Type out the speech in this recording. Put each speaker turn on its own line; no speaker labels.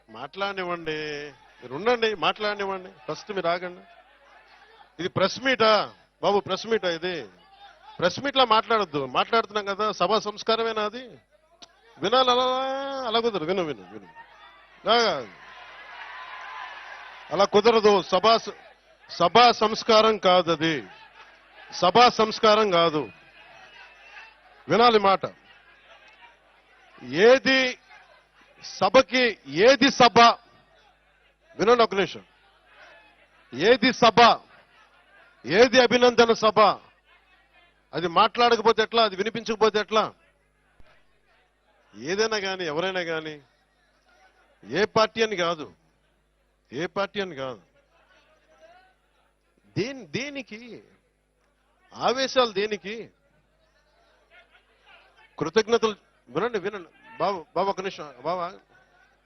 మాట్లాడనివ్వండి, మీరు ఉండండి, మాట్లాడనివ్వండి. ఫస్ట్ మీరు ఆగండి. ఇది ప్రెస్ మీటా బాబు? ప్రెస్ మీటా ఇది? ప్రెస్ మీట్ లా మాట్లాడద్దు. మాట్లాడుతున్నాం కదా, సభా సంస్కారమేనా అది? వినాలి, అలా అలా కుదరదు. విను విను విను, అలా కుదరదు. సభా సంస్కారం కాదు అది. సభా సంస్కారం కాదు. వినాలి మాట. ఏది సభకి, ఏది సభ? వినండి ఒక నిమిషం. ఏది సభ, ఏది అభినందన సభ? అది మాట్లాడకపోతే ఎట్లా? అది వినిపించకపోతే ఎట్లా? ఏదైనా కానీ, ఎవరైనా కానీ, ఏ పార్టీ అని కాదు, ఏ పార్టీ అని కాదు, దేనికి ఆవేశాలు? దేనికి కృతజ్ఞతలు? వినండి వినండి బాబు, ఒక నిమిషం బాబా.